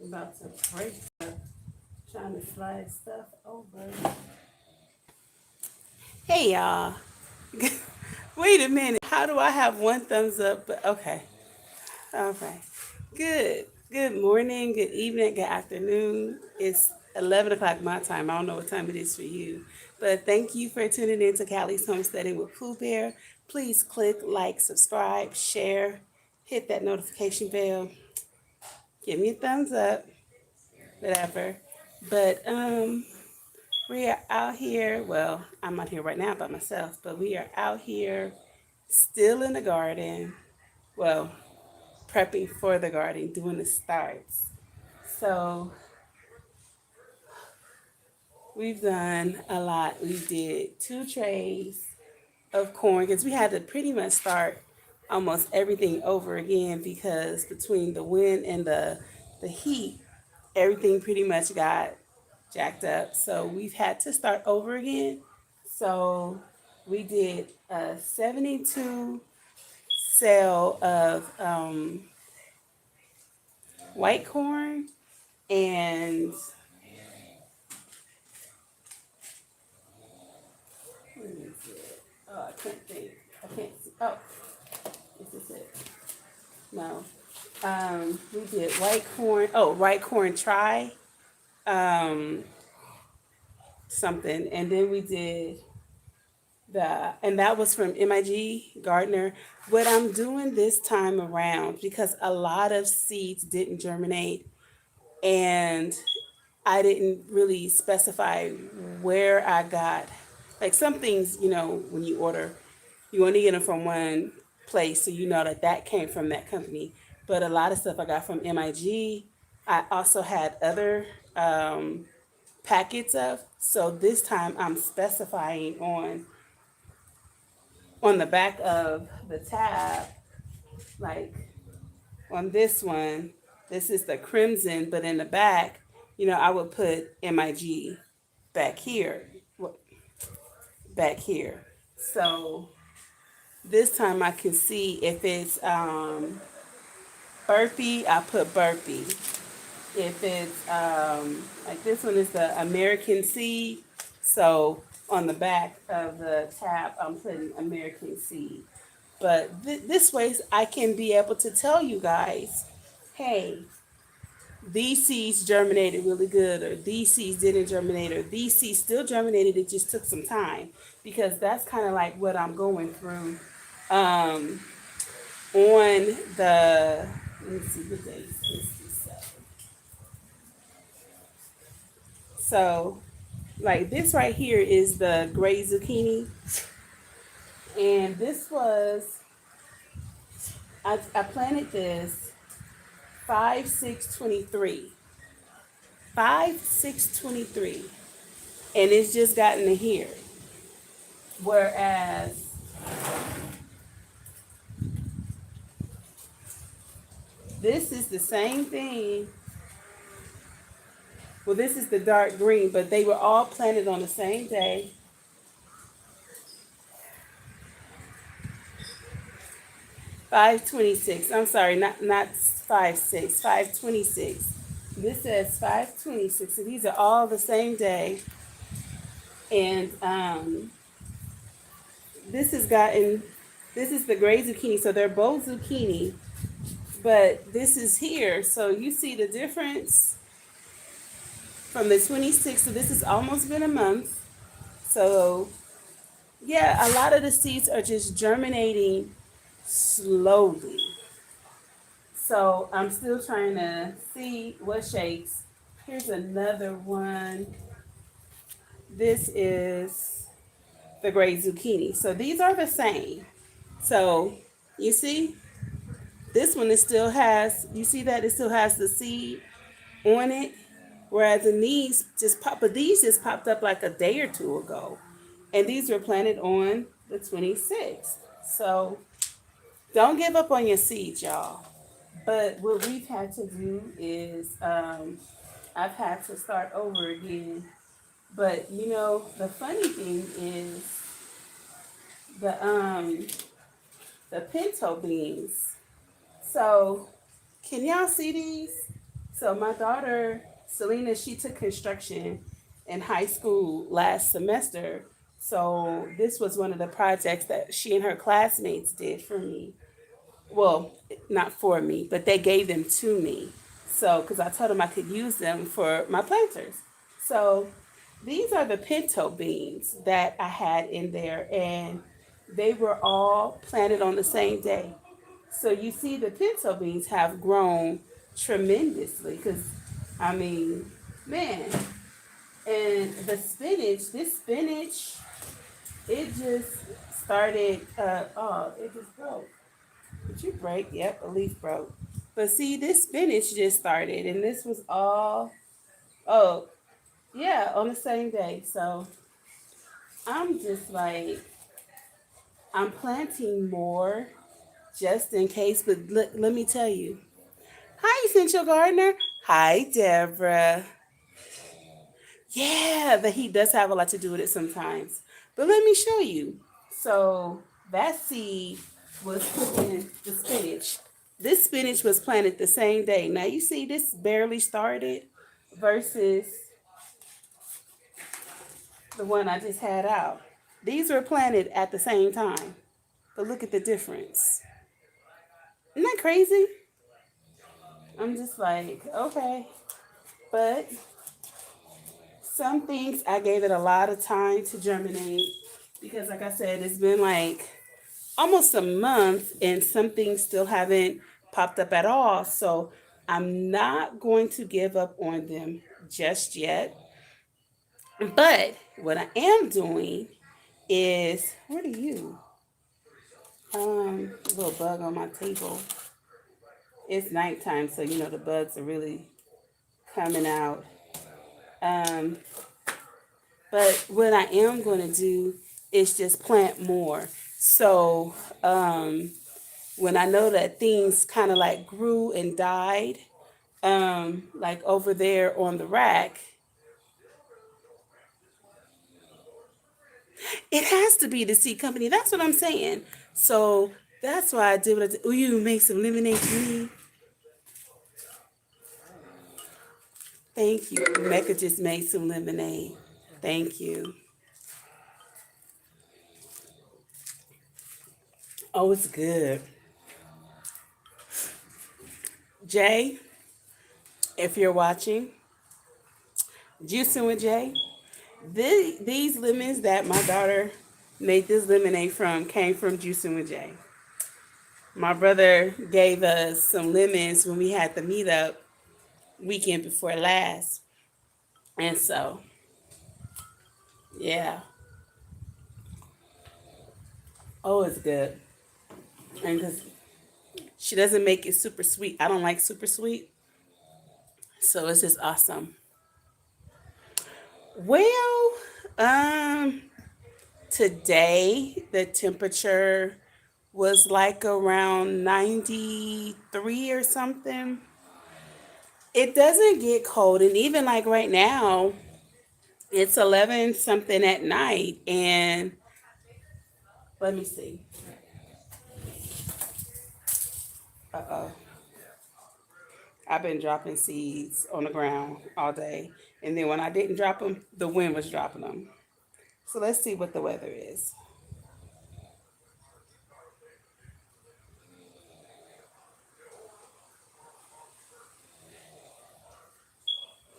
About to break up, trying to slide stuff over. Hey y'all. Wait a minute. How do I have one thumbs up? But okay. Okay. Good. Good morning, good evening, good afternoon. It's 11 o'clock my time. I don't know what time it is for you. But thank you for tuning in to Callie's Homesteading with Pooh Bear. Please click like, subscribe, share, hit that notification bell. Give me a thumbs up, whatever. But we are out here. Well, I'm not here right now by myself, but we are out here still in the garden. Well, prepping for the garden, doing the starts. So we've done a lot. We did 2 trays of corn because we had to pretty much start almost everything over again because between the wind and the heat, everything pretty much got jacked up. So we've had to start over again. So we did a 72 sale of white corn and what is it? Oh, I can't think. I can't see. Oh, is this it? No. We did white corn. Oh, white corn try um, something, and then we did and that was from MIG Gardner. What I'm doing this time around, because a lot of seeds didn't germinate and I didn't really specify where I got, like some things, when you order, you want to get them from one place so you know that that came from that company. But a lot of stuff I got from MIG. I also had other packets of. So this time I'm specifying on the back of the tab, like on this one, this is the crimson, but in the back, I would put MIG back here, back here. So this time I can see if it's burpee, I put burpee. If it's like this one is the American seed, so on the back of the tab, I'm putting American seed. But this way, I can be able to tell you guys, hey, these seeds germinated really good, or these seeds didn't germinate, or these seeds still germinated. It just took some time because that's kind of like what I'm going through um, on the. Let me see what day is this. So, like this right here is the gray zucchini, and this was I planted this 5/6/23. 5/6/23, and it's just gotten to here. Whereas this is the same thing. Well, this is the dark green, but they were all planted on the same day. 5/26. I'm sorry, not 5/6. 5/26. This says 5/26. So these are all the same day, and this has gotten. This is the gray zucchini, so they're both zucchini, but this is here. So you see the difference from the 26th. So this has almost been a month. So yeah, a lot of the seeds are just germinating slowly. So I'm still trying to see what shakes. Here's another one. This is the gray zucchini. So these are the same. So you see, this one it still has, you see that it still has the seed on it. Whereas in these but these just popped up like a day or two ago. And these were planted on the 26th. So don't give up on your seeds, y'all. But what we've had to do is I've had to start over again. But the funny thing is the the pinto beans. So can y'all see these? So my daughter, Selena, she took construction in high school last semester. So this was one of the projects that she and her classmates did for me. Well, not for me, but they gave them to me. So, because I told them I could use them for my planters. So, these are the pinto beans that I had in there, and they were all planted on the same day. So, you see, the pinto beans have grown tremendously because, I mean, man, and the spinach, this spinach, it just started, oh, it just broke. Did you break? Yep, a leaf broke. But see, this spinach just started, and this was all, oh, yeah, on the same day. So I'm just like, I'm planting more just in case. But let me tell you. Hi, Essential Gardener. Hi, Deborah. Yeah, the heat does have a lot to do with it sometimes. But let me show you. So that seed was put in the spinach. This spinach was planted the same day. Now you see this barely started versus the one I just had out. These were planted at the same time. But look at the difference. Isn't that crazy? I'm just like, okay. But some things I gave it a lot of time to germinate because, like I said, it's been like almost a month and some things still haven't popped up at all. So I'm not going to give up on them just yet. But what I am doing is, what are you? A little bug on my table. It's nighttime, so you know the bugs are really coming out. Um, but what I am going to do is just plant more. So when I know that things kind of like grew and died, like over there on the rack, it has to be the seed company. That's what I'm saying. So that's why I did what I did. Will you make some lemonade for me? Thank you. Mecca just made some lemonade. Thank you. Oh, it's good. Jay, if you're watching, Juicing with Jay, these lemons that my daughter made this lemonade from came from Juicing with Jay. My brother gave us some lemons when we had the meetup weekend before last. And so, yeah. Oh, it's good. And because she doesn't make it super sweet. I don't like super sweet. So it's just awesome. Well, um, today the temperature was like around 93 or something. It doesn't get cold, and even like right now, it's 11 something at night. And let me see. Uh oh. I've been dropping seeds on the ground all day. And then when I didn't drop them, the wind was dropping them. So let's see what the weather is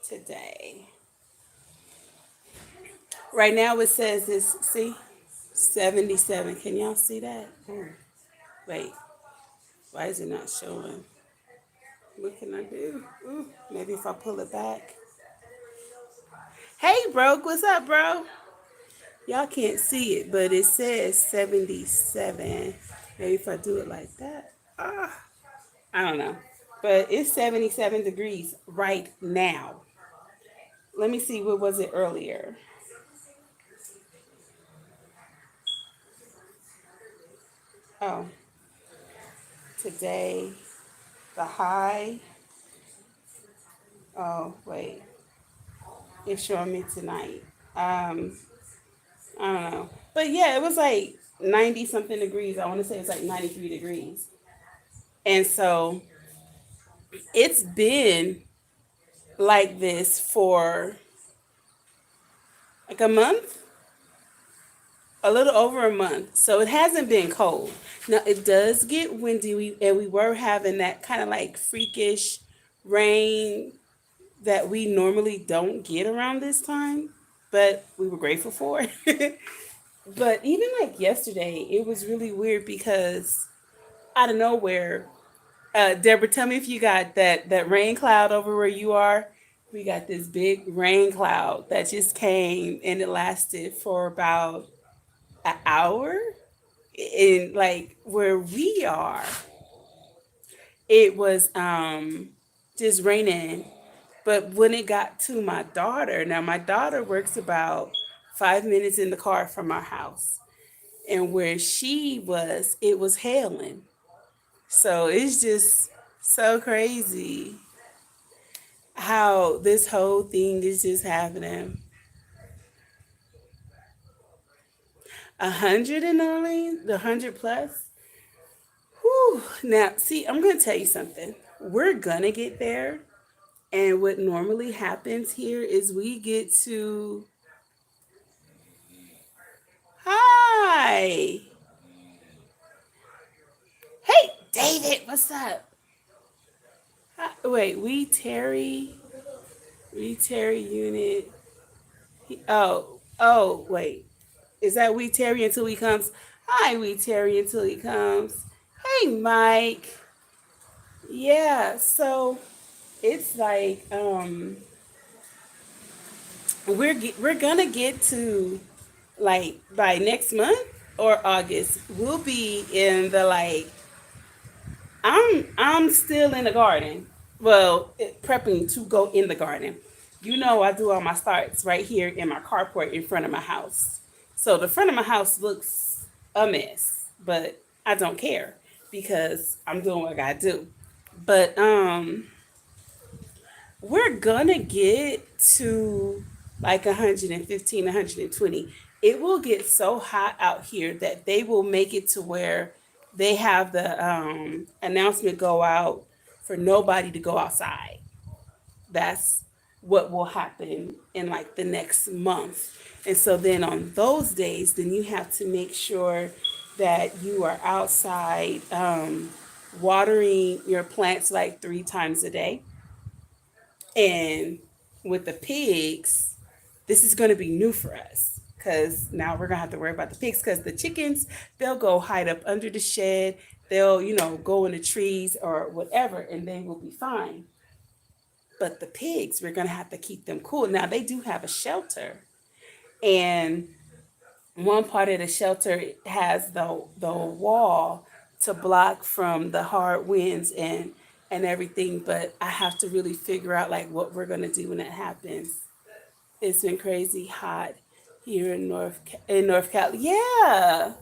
today. Right now it says it's, see, 77. Can y'all see that? Oh, wait, why is it not showing? What can I do? Ooh, maybe if I pull it back. Hey, Broke, what's up, bro? Y'all can't see it, but it says 77. Maybe if I do it like that. I don't know. But it's 77 degrees right now. Let me see, what was it earlier? Oh, today, the high. Oh, wait. It's showing me tonight. I don't know. But yeah, it was like 90 something degrees. I want to say it's like 93 degrees. And so it's been like this for like a month, a little over a month. So it hasn't been cold. Now it does get windy, and we were having that kind of like freakish rain that we normally don't get around this time, but we were grateful for it. But even like yesterday, it was really weird because out of nowhere, Deborah, tell me if you got that rain cloud over where you are. We got this big rain cloud that just came and it lasted for about an hour. And like where we are, it was just raining. But when it got to my daughter, now my daughter works about 5 minutes in the car from our house. And where she was, it was hailing. So it's just so crazy how this whole thing is just happening. 100 in Orleans, the 100 plus. Whew. Now, see, I'm going to tell you something. We're going to get there. And what normally happens here is we get to. Hi. Hey, David, what's up? Hi. Wait, we Terry unit. Wait. Is that we Terry until he comes? Hi, we Terry until he comes. Hey, Mike. Yeah, so it's like we're gonna get to like by next month or August. We'll be in the like I'm still in the garden. Well, prepping to go in the garden. You know, I do all my starts right here in my carport in front of my house. So the front of my house looks a mess, but I don't care because I'm doing what I gotta do. But we're gonna get to like 115, 120. It will get so hot out here that they will make it to where they have the announcement go out for nobody to go outside. That's what will happen in like the next month. And so then on those days, then you have to make sure that you are outside watering your plants like 3 times a day. And with the pigs, this is going to be new for us because now we're going to have to worry about the pigs because the chickens, they'll go hide up under the shed. They'll, go in the trees or whatever, and they will be fine. But the pigs, we're going to have to keep them cool. Now, they do have a shelter, and one part of the shelter has the wall to block from the hard winds and everything, but I have to really figure out like what we're going to do when that happens. It's been crazy hot here in North Cal. Yeah.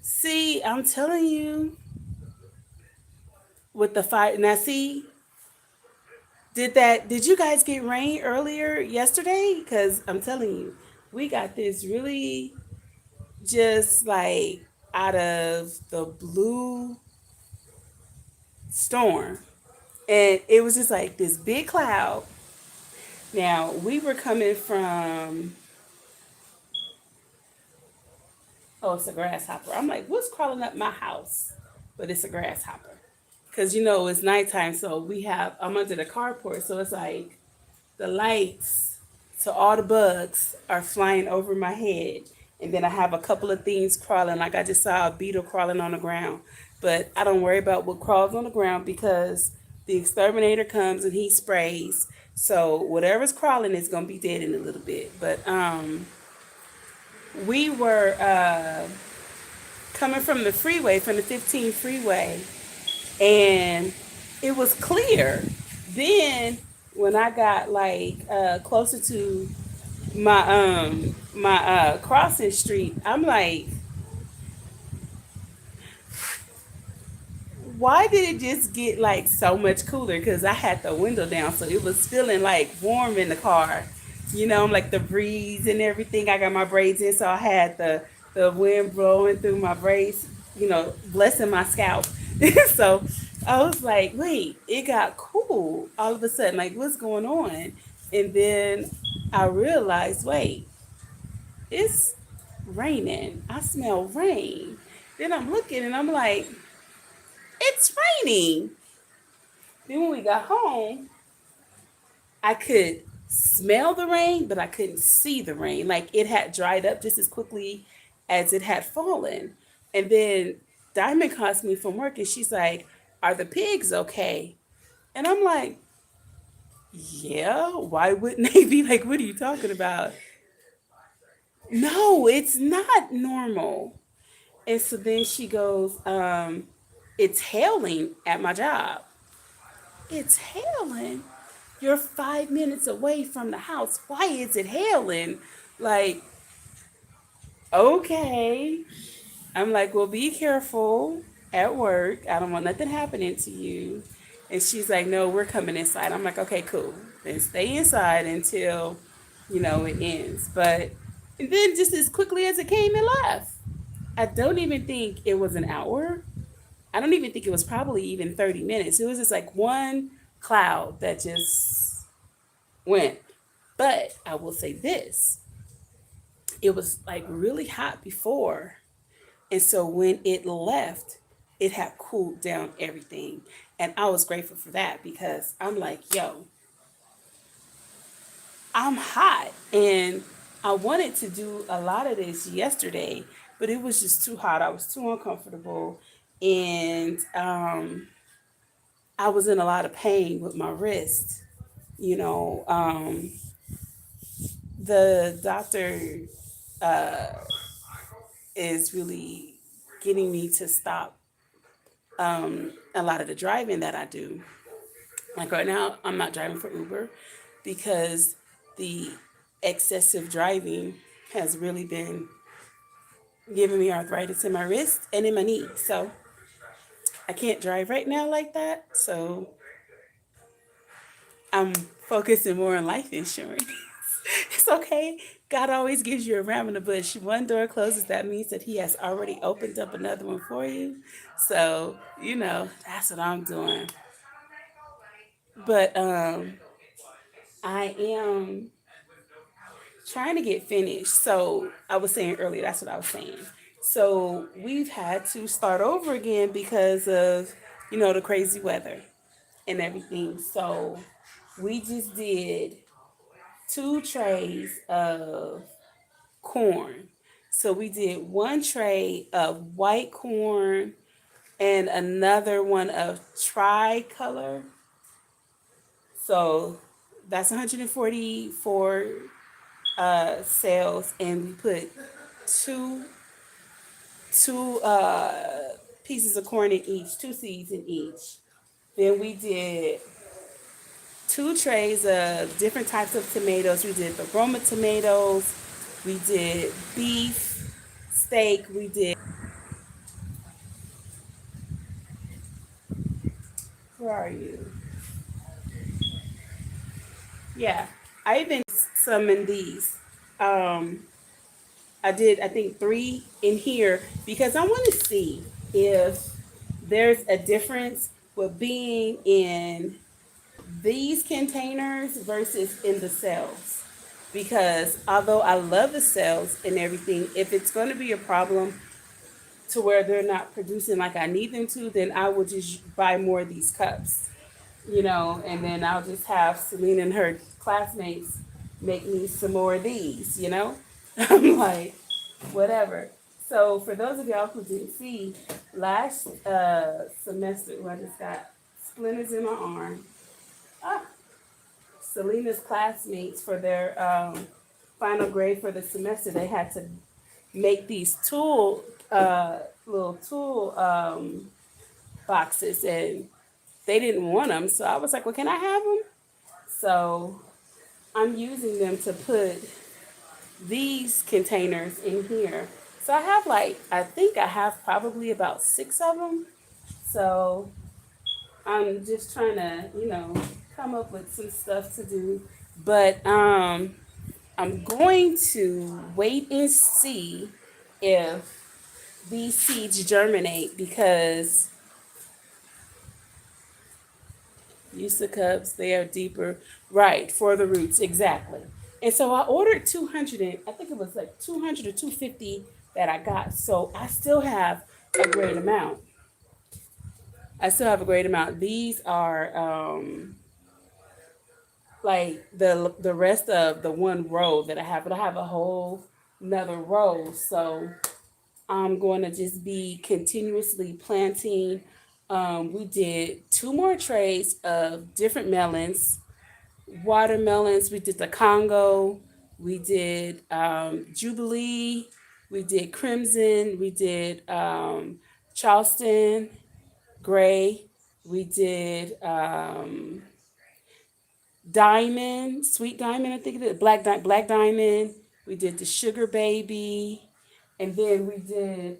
See, I'm telling you with the fire. Now see, did you guys get rain earlier yesterday? Cuz I'm telling you, we got this really just like out of the blue storm. And it was just like this big cloud. Now, we were coming from, oh, it's a grasshopper. I'm like, what's crawling up my house? But it's a grasshopper. Because, it's nighttime, so I'm under the carport, so it's like the lights, so all the bugs are flying over my head. And then I have a couple of things crawling, like I just saw a beetle crawling on the ground. But I don't worry about what crawls on the ground because the exterminator comes and he sprays. So whatever's crawling is gonna be dead in a little bit. But we were coming from the freeway, from the 15 freeway, and it was clear. Then when I got like closer to my crossing street, I'm like, why did it just get like so much cooler? Because I had the window down, so it was feeling like warm in the car. I'm like the breeze and everything. I got my braids in, so I had the wind blowing through my braids, blessing my scalp. So I was like, wait, it got cool all of a sudden. Like, what's going on? And then I realized, wait, it's raining. I smell rain. Then I'm looking and I'm like, it's raining. Then when we got home, I could smell the rain, but I couldn't see the rain. Like it had dried up just as quickly as it had fallen. And then Diamond calls me from work and she's like, are the pigs okay? And I'm like, yeah, why wouldn't they be? Like, what are you talking about? No, it's not normal. And so then she goes, it's hailing at my job. It's hailing. You're 5 minutes away from the house. Why is it hailing? Like, okay. I'm like, well, be careful at work. I don't want nothing happening to you. And she's like, no, we're coming inside. I'm like, okay, cool. Then stay inside until, it ends. But and then just as quickly as it came, it left. I don't even think it was an hour. I don't even think it was probably even 30 minutes. It was just like one cloud that just went. But I will say this, it was like really hot before. And so when it left, it had cooled down everything. And I was grateful for that because I'm like, yo, I'm hot. And I wanted to do a lot of this yesterday, but it was just too hot. I was too uncomfortable. And I was in a lot of pain with my wrist. You know, the doctor uh, is really getting me to stop a lot of the driving that I do. Like right now, I'm not driving for Uber because the excessive driving has really been giving me arthritis in my wrist and in my knee. So I can't drive right now like that. So I'm focusing more on life insurance. It's okay. God always gives you a ram in the bush. One door closes, that means that He has already opened up another one for you. So, that's what I'm doing. But I am trying to get finished. So I was saying earlier, that's what I was saying. So we've had to start over again because of, the crazy weather and everything. So we just did 2 trays of corn. So we did one tray of white corn and another one of tricolor. So that's 144 cells, and we put two two pieces of corn in each, 2 seeds in each. Then we did 2 trays of different types of tomatoes. We did the Roma tomatoes. We did beef, steak. We did. Where are you? Yeah, I even summoned these. Um, I did, I think, 3 in here because I want to see if there's a difference with being in these containers versus in the cells. Because although I love the cells and everything, if it's going to be a problem to where they're not producing like I need them to, then I will just buy more of these cups, and then I'll just have Selena and her classmates make me some more of these. I'm like, whatever. So for those of y'all who didn't see, last semester, when I just got splinters in my arm, ah, Selena's classmates for their final grade for the semester, they had to make these little tool boxes, and they didn't want them. So I was like, well, can I have them? So I'm using them to put these containers in here. So I think I have probably about 6 of them. So I'm just trying to, come up with some stuff to do. But I'm going to wait and see if these seeds germinate because Use the cups, they are deeper. Right, for the roots, exactly. And so I ordered 200, and I think it was like 200 or 250 that I got. So I still have a great amount. I still have a great amount. These are like the rest of the one row that I have, but I have a whole another row. So I'm going to just be continuously planting. We did two more trays of different melons, watermelons. We did the Congo. We did Jubilee. We did Crimson. We did Charleston Gray. We did Diamond, Sweet Diamond, I think it is, Black Diamond. We did the Sugar Baby. And then we did,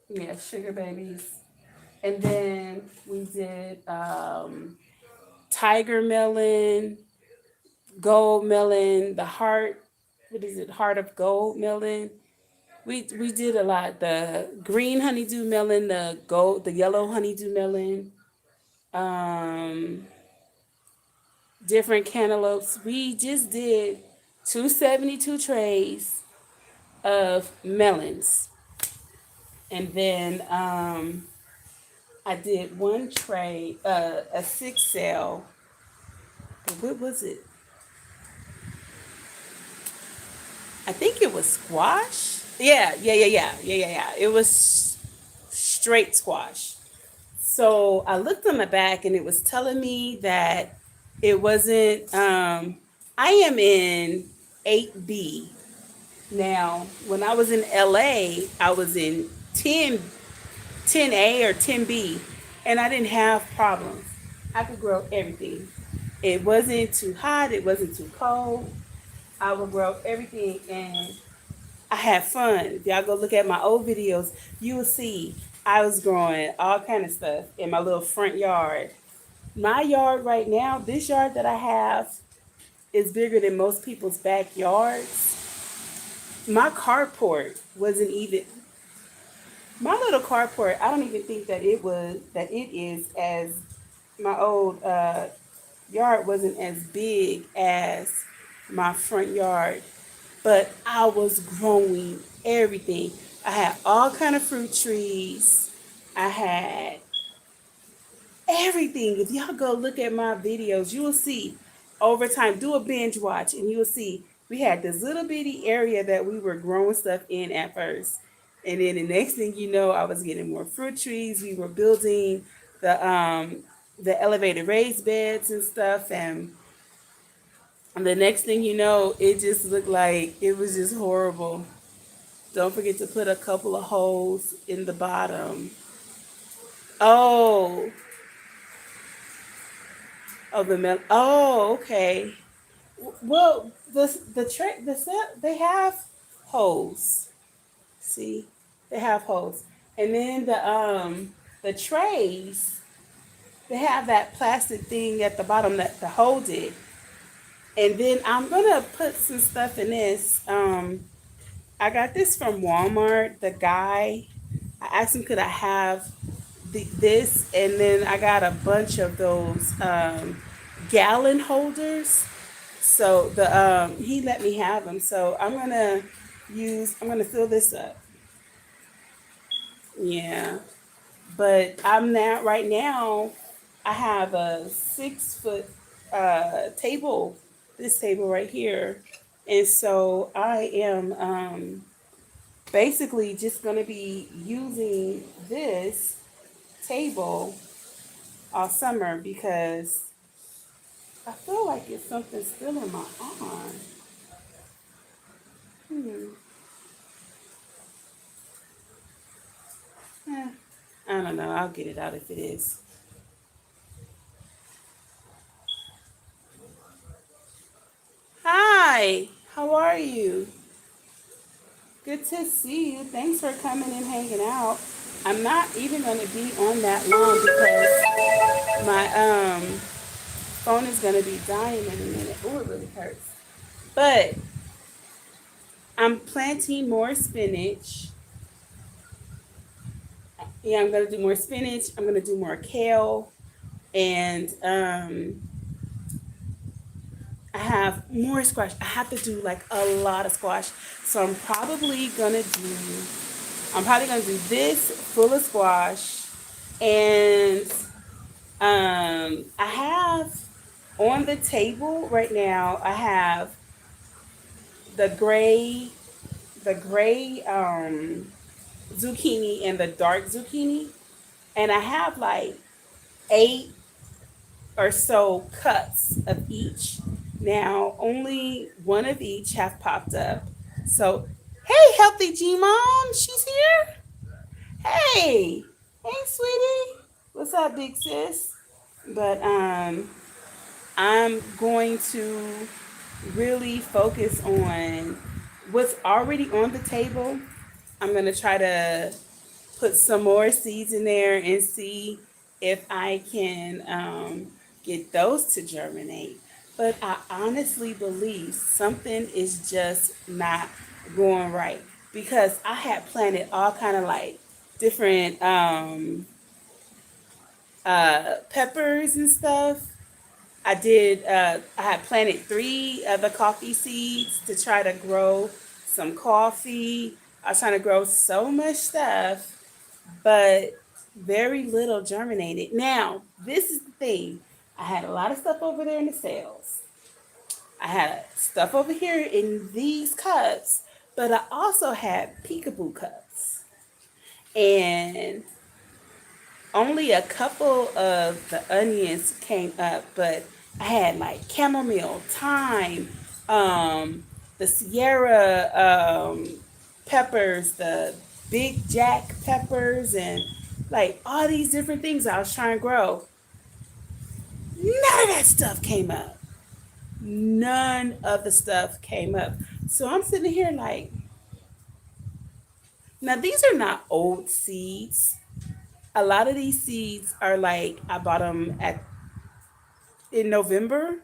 yeah, Sugar Babies. And then we did Tiger Melon, Gold Melon, the Heart, what is it, Heart of Gold Melon. We did a lot. The green honeydew melon, the yellow honeydew melon, um, different cantaloupes. We just did 272 trays of melons. And then I did one tray, a 6 cell. What was it? I think it was squash. Yeah. It was straight squash. So I looked on the back and it was telling me that it wasn't, I am in 8B. Now, when I was in LA, I was in 10A or 10B, and I didn't have problems. I could grow everything. It wasn't too hot, it wasn't too cold. I would grow everything, and I had fun. If y'all go look at my old videos, you will see I was growing all kind of stuff in my little front yard. My yard right now, this yard that I have, is bigger than most people's backyards. My carport wasn't even my little carport. I don't even think that it is as my old yard wasn't as big as my front yard, but I was growing everything. I had all kind of fruit trees. I had everything. If y'all go look at my videos, you will see over time, do a binge watch, and you will see we had this little bitty area that we were growing stuff in at first. And then the next thing you know, I was getting more fruit trees. We were building the elevated raised beds and stuff, and the next thing you know, it just looked like it was just horrible. Don't forget to put a couple of holes in the bottom. Oh, oh, Oh, okay. Well, the set they have holes. See, they have holes, and then the trays they have that plastic thing at the bottom that to hold it. And then I'm gonna put some stuff in this. I got this from Walmart. The guy, I asked him could I have this, and then I got a bunch of those gallon holders. So the he let me have them. So I'm gonna fill this up. Yeah, but I'm not right now. I have a 6 foot table, this table right here, and so I am basically just gonna be using this table all summer because I feel like it's something still in my arm. Hmm. Eh, I don't know. I'll get it out if it is. Hi, how are you? Good to see you. Thanks for coming and hanging out. I'm not even going to be on that long because my phone is going to be dying in a minute. Oh, it really hurts. But I'm planting more spinach. Yeah, I'm gonna do more spinach. I'm gonna do more kale, and I have more squash. I have to do like a lot of squash, so I'm probably gonna do this full of squash, and I have on the table right now. I have the gray, the gray zucchini and the dark zucchini, and I have like 8 or so cuts of each. Now, only one of each have popped up. So, hey, healthy G mom, she's here. Hey, hey, sweetie, what's up, big sis? But I'm going to really focus on what's already on the table. I'm gonna try to put some more seeds in there and see if I can get those to germinate. But I honestly believe something is just not going right because I had planted all kind of like different peppers and stuff. I had planted 3 of the coffee seeds to try to grow some coffee. I was trying to grow so much stuff, but very little germinated. Now, this is the thing. I had a lot of stuff over there in the cells. I had stuff over here in these cups, but I also had peekaboo cups. And only a couple of the onions came up, but I had like chamomile, thyme, um, the Sierra peppers, the big jack peppers, and like all these different things I was trying to grow. None of that stuff came up. None of the stuff came up. So I'm sitting here like, now these are not old seeds. A lot of these seeds are like I bought them at in November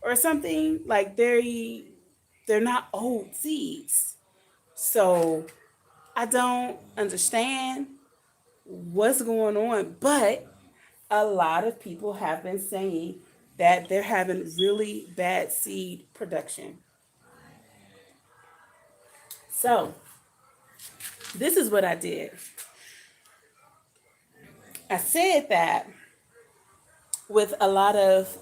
or something. Like they're not old seeds. So I don't understand what's going on, but a lot of people have been saying that they're having really bad seed production. So this is what I did. I said that with a lot of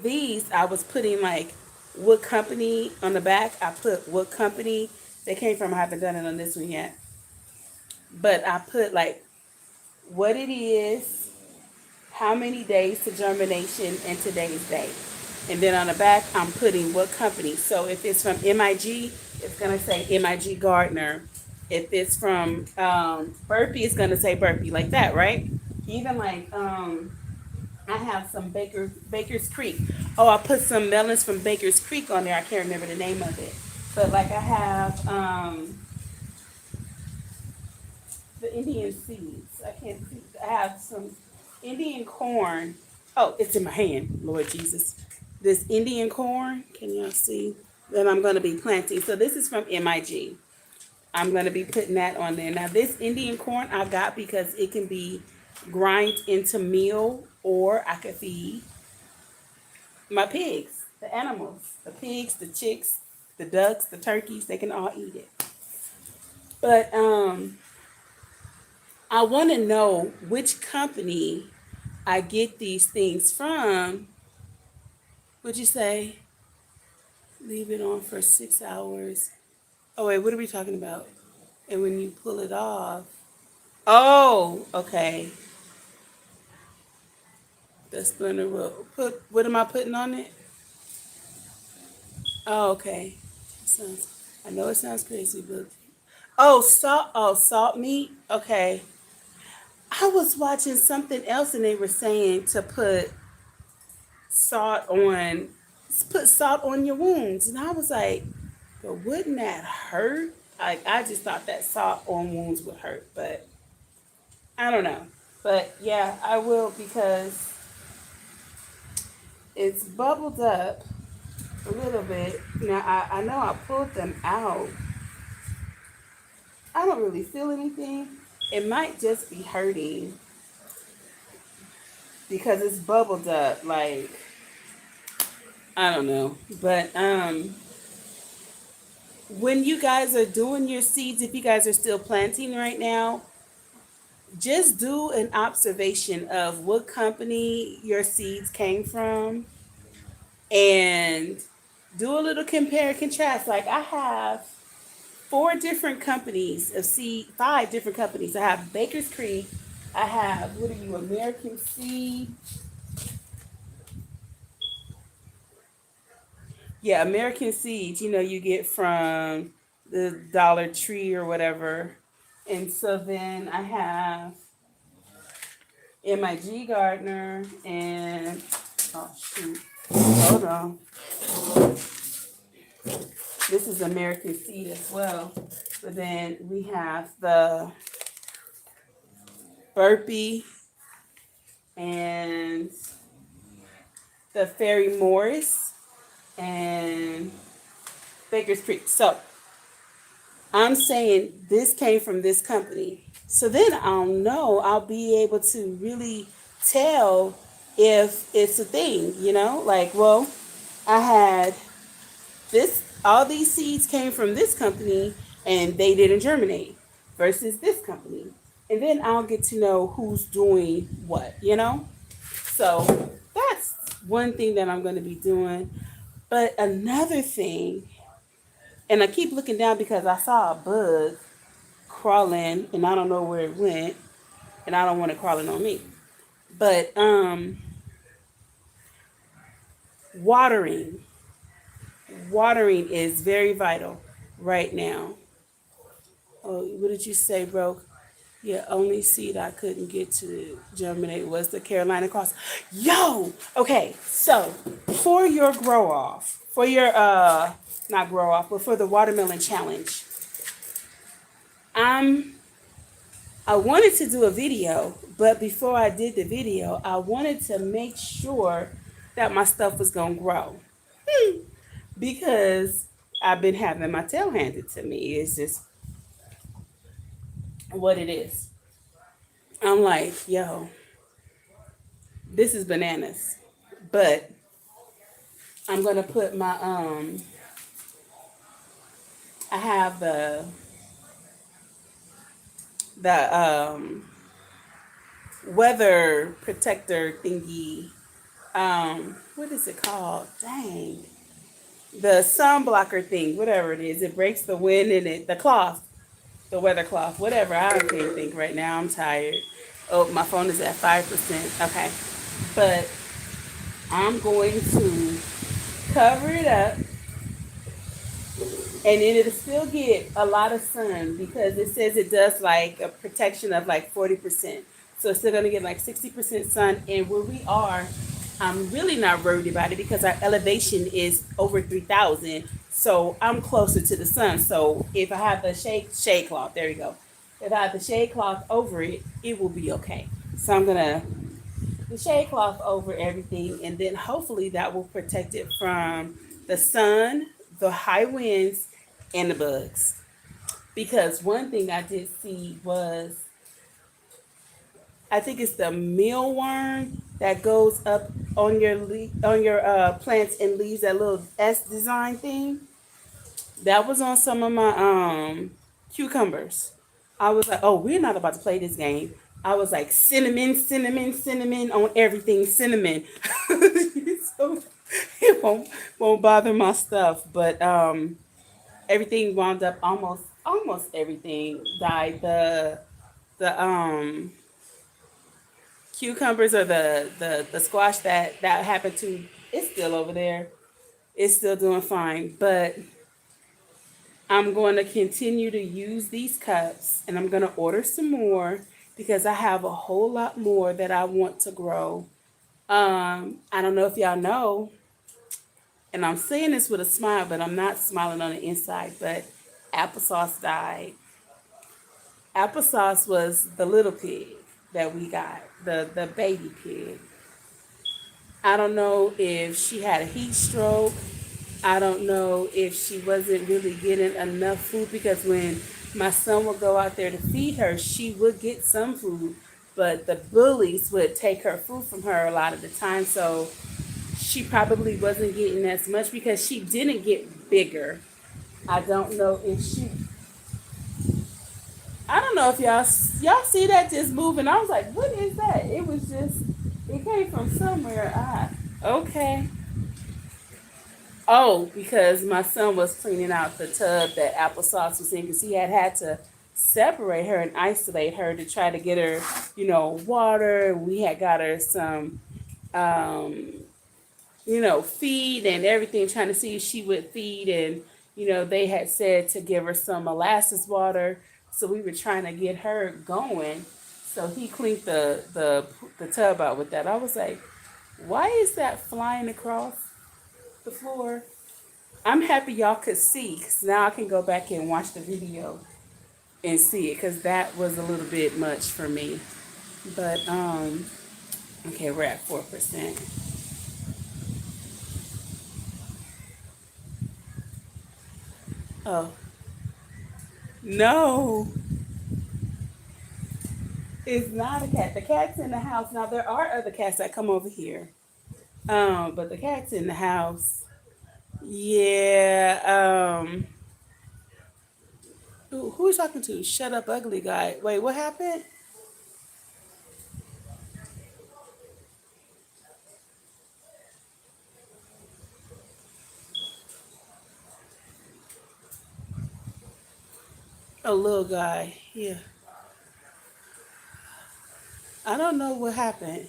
these, I was putting like what company on the back. I put what company they came from. I haven't done it on this one yet, but I put like what it is, how many days to germination, and today's date. And then on the back, I'm putting what company. So if it's from MIG, it's going to say MIG Gardner. If it's from Burpee, it's going to say Burpee, like that, right? Even like I have some Baker's Creek. Oh, I put some melons from Baker's Creek on there. I can't remember the name of it. But like I have the Indian seeds. I can't see. I have some Indian corn. Oh, it's in my hand, Lord Jesus. This Indian corn, can y'all see? That I'm going to be planting. So this is from MIG. I'm going to be putting that on there. Now, this Indian corn I got because it can be grind into meal, or I could feed my pigs, the animals, the pigs, the chicks, the ducks, the turkeys. They can all eat it. But I want to know which company I get these things from. Would you say leave it on for 6 hours? Oh wait, what are we talking about? And when you pull it off, oh, okay. The splinter will put. What am I putting on it? Oh, okay. Sounds. I know it sounds crazy, but oh, salt. Oh, salt meat. Okay. I was watching something else, and they were saying to salt on, put salt on your wounds, and I was like, but wouldn't that hurt? Like I just thought that salt on wounds would hurt, but I don't know. But yeah, I will because it's bubbled up a little bit. Now I know I pulled them out. I don't really feel anything. It might just be hurting because it's bubbled up. Like, I don't know. But when you guys are doing your seeds, if you guys are still planting right now, just do an observation of what company your seeds came from and do a little compare and contrast. Like I have four different companies of seed, five different companies. I have Baker's Creek. I have, what are you, American Seed? Yeah, American Seeds, you get from the Dollar Tree or whatever. And so then I have MIG Gardner and, oh shoot, hold on. This is American Seed as well. But then we have the Burpee and the Ferry Morris and Baker's Creek. So I'm saying this came from this company. So then I'll be able to really tell if it's a thing, like, well, I had all these seeds came from this company and they didn't germinate versus this company. And then I'll get to know who's doing what. So that's one thing that I'm going to be doing. But another thing, and I keep looking down because I saw a bug crawling and I don't know where it went and I don't want it crawling on me. But watering. Watering is very vital right now. Oh, what did you say, bro? Yeah, only seed I couldn't get to germinate was the Carolina cross. Yo, okay, so for your grow off, for your not grow off, but for the watermelon challenge, I wanted to do a video, but before I did the video, I wanted to make sure that my stuff was gonna grow because I've been having my tail handed to me. It's just what it is. I'm like, yo, this is bananas. But I'm gonna put my I have the weather protector thingy. What is it called? Dang. The sun blocker thing, whatever it is. It breaks the wind in it. The cloth, the weather cloth, whatever. I don't even think right now. I'm tired. Oh, my phone is at 5%. Okay. But I'm going to cover it up and then it'll still get a lot of sun because it says it does like a protection of like 40%. So it's still going to get like 60% sun. And where we are, I'm really not worried about it because our elevation is over 3,000. So I'm closer to the sun. So if I have the shade cloth, there we go. If I have the shade cloth over it, it will be okay. So I'm going to the shade cloth over everything and then hopefully that will protect it from the sun, the high winds, and the bugs. Because one thing I did see was I think it's the mealworm that goes up on your plants and leaves that little S design thing. That was on some of my cucumbers. I was like, oh, we're not about to play this game. I was like, cinnamon, cinnamon, cinnamon on everything, cinnamon. So it won't bother my stuff. But everything wound up almost everything died. The cucumbers or the squash that happened to it's still over there. It's still doing fine. But I'm going to continue to use these cups and I'm going to order some more because I have a whole lot more that I want to grow. I don't know if y'all know, and I'm saying this with a smile, but I'm not smiling on the inside, but applesauce died. Applesauce was the little pig that we got, the baby pig. I don't know if she had a heat stroke. I don't know if she wasn't really getting enough food because when my son would go out there to feed her, she would get some food, but the bullies would take her food from her a lot of the time. So she probably wasn't getting as much because she didn't get bigger. I don't know if she. I don't know if y'all see that just moving. I was like, what is that? It was just. It came from somewhere. Okay. Oh, because my son was cleaning out the tub that applesauce was in, because he had to separate her and isolate her to try to get her, water. We had got her some, um, feed and everything, trying to see if she would feed. And, they had said to give her some molasses water. So we were trying to get her going. So he cleaned the tub out with that. I was like, why is that flying across the floor? I'm happy y'all could see, because now I can go back and watch the video and see it, because that was a little bit much for me. But, okay, we're at 4%. Oh, no, it's not a cat. The cat's in the house. Now, there are other cats that come over here. But the cat's in the house. Yeah, who are you talking to? Shut up, ugly guy. Wait, what happened? A little guy. Yeah. I don't know what happened.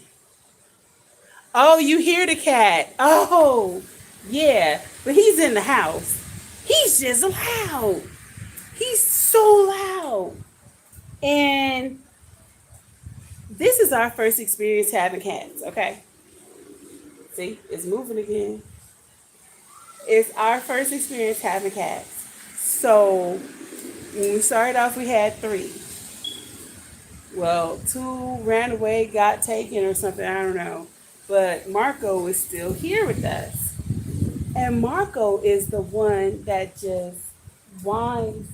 Oh, you hear the cat. Oh, yeah. But he's in the house. He's just loud. He's so loud. And this is our first experience having cats, okay? See, it's moving again. It's our first experience having cats. So when we started off, we had three. Well, two ran away, got taken or something, I don't know. But Marco is still here with us. And Marco is the one that just whines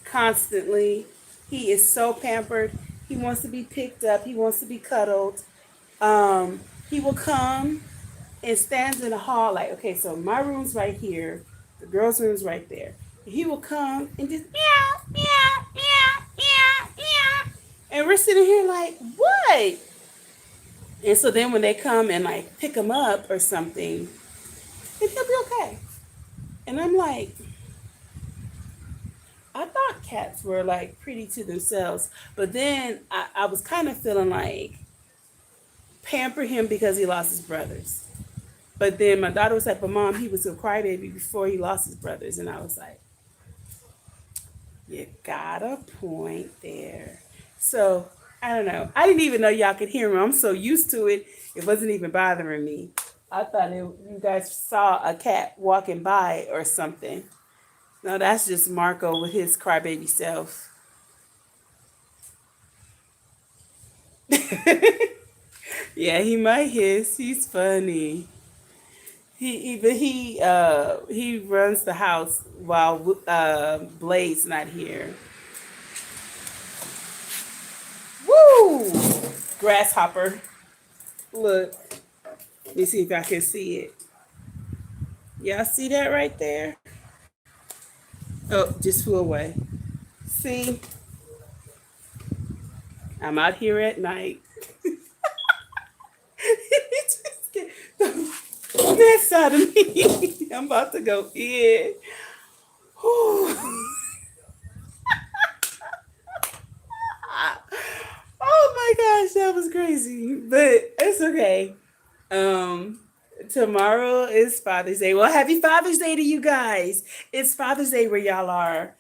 constantly. He is so pampered. He wants to be picked up. He wants to be cuddled. He will come and stands in the hall like, okay, so my room's right here. The girls' room's right there. He will come and just meow, meow, meow, meow, meow. And we're sitting here like, what? And so then when they come and like pick him up or something, then he'll be okay. And I'm like, I thought cats were like pretty to themselves, but then I was kind of feeling like pamper him because he lost his brothers. But then my daughter was like, but mom, he was a crybaby before he lost his brothers. And I was like, you got a point there. So I don't know. I didn't even know y'all could hear me. I'm so used to it, it wasn't even bothering me. I thought you guys saw a cat walking by or something. No, that's just Marco with his crybaby self. Yeah, he might hiss. He's funny. He runs the house while Blade's not here. Woo! Grasshopper. Look. Let me see if I can see it. Y'all see that right there? Oh, just flew away. See, I'm out here at night. That's out of me. I'm about to go in. Oh my gosh, that was crazy. But it's okay. Um, Tomorrow is Father's Day. Well, happy Father's Day to you guys. It's Father's Day where y'all are,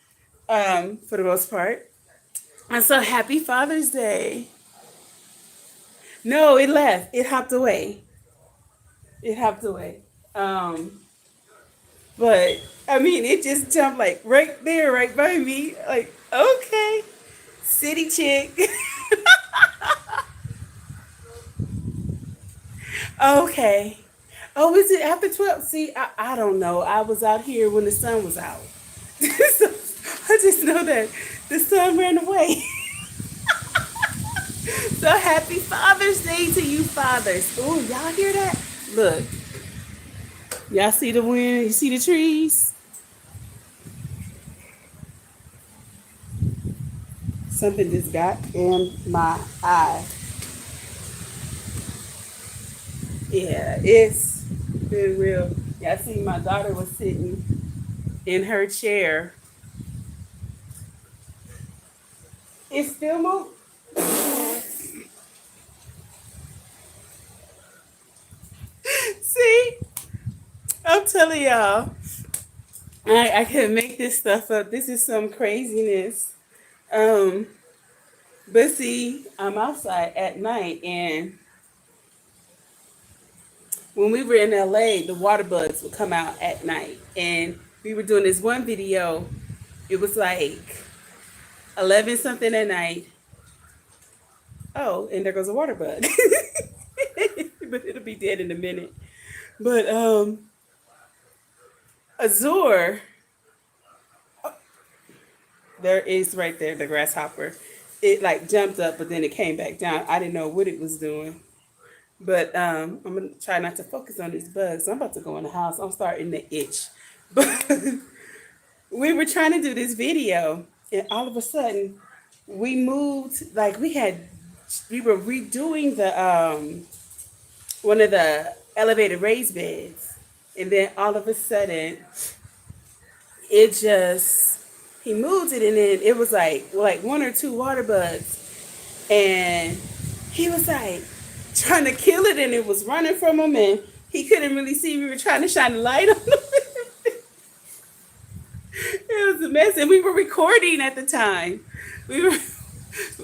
for the most part. And so happy Father's Day. No, it left. It hopped away. It hopped away. Um, but I mean, it just jumped like right there, right by me. Like, okay, city chick. Okay. Oh, is it after 12? See, I don't know. I was out here when the sun was out. So, I just know that the son ran away. So happy Father's Day to you fathers. Oh, y'all hear that? Look, y'all see the wind? You see the trees? Something just got in my eye. Yeah, it's been real. Yeah, I see my daughter was sitting in her chair. It's still moving. See, I'm telling y'all, I can't make this stuff up. This is some craziness. Um, but see, I'm outside at night, and when we were in LA, the water bugs would come out at night, and we were doing this one video. It was like 11 something at night. Oh, and there goes a water bug. But it'll be dead in a minute. But Azure, there is right there, the grasshopper. It like jumped up, but then it came back down. I didn't know what it was doing. But I'm gonna try not to focus on these bugs. I'm about to go in the house. I'm starting to itch. But we were trying to do this video, and all of a sudden, we moved. Like we were redoing the one of the elevated raised beds, and then all of a sudden, it just he moved it, and then it was like one or two water bugs, and he was like trying to kill it, and it was running from him, and he couldn't really see. We were trying to shine a light on him. It was a mess, and we were recording at the time. We were,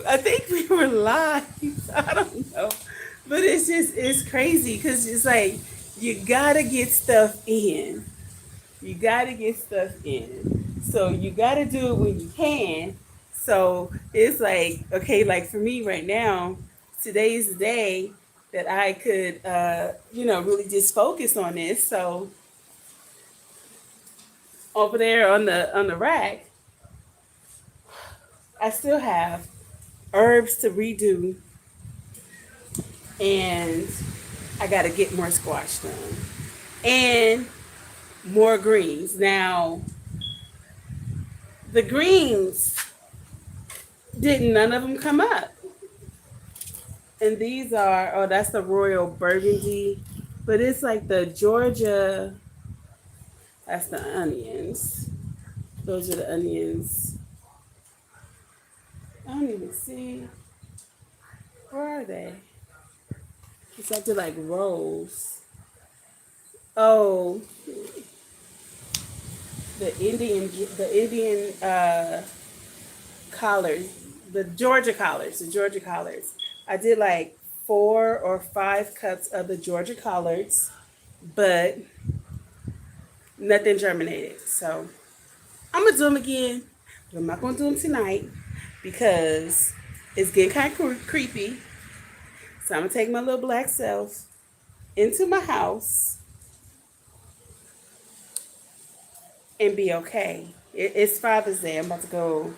I think we were live. I don't know, but it's crazy because it's like you gotta get stuff in. You gotta get stuff in. So you gotta do it when you can. So it's like okay, like for me right now, today's the day that I could, really just focus on this. So over there on the rack, I still have herbs to redo, and I got to get more squash done and more greens. Now, the greens didn't none of them come up, and these are that's the Royal Burgundy, but it's like the Georgia. That's the onions. Those are the onions. I don't even see. Where are they? It's like they're like rolls. Oh, the Indian collards, the Georgia collards. I did like 4 or 5 cups of the Georgia collards, but nothing germinated. So I'm gonna do them again, but I'm not gonna do them tonight because it's getting kind of creepy. So I'm gonna take my little black self into my house and be okay. It's Father's Day. I'm about to go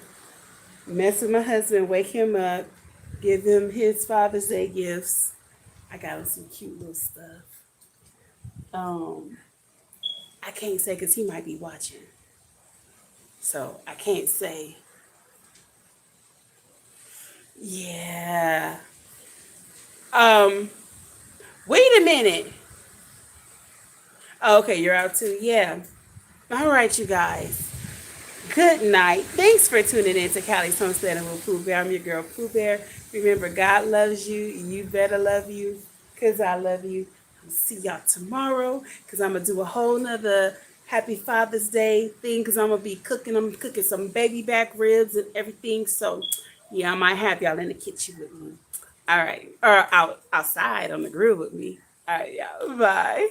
mess with my husband, wake him up, give him his Father's Day gifts. I got him some cute little stuff. Um, I can't say because he might be watching. So I can't say. Yeah. Um, Wait a minute. Oh, okay, you're out too. Yeah. All right, you guys. Good night. Thanks for tuning in to Callie's Homestead and with Pooh Bear. I'm your girl Pooh Bear. Remember, God loves you. You better love you because I love you. I'll see y'all tomorrow because I'm going to do a whole nother Happy Father's Day thing because I'm going to be cooking. I'm cooking some baby back ribs and everything. So, yeah, I might have y'all in the kitchen with me. All right. Or outside on the grill with me. All right, y'all. Bye.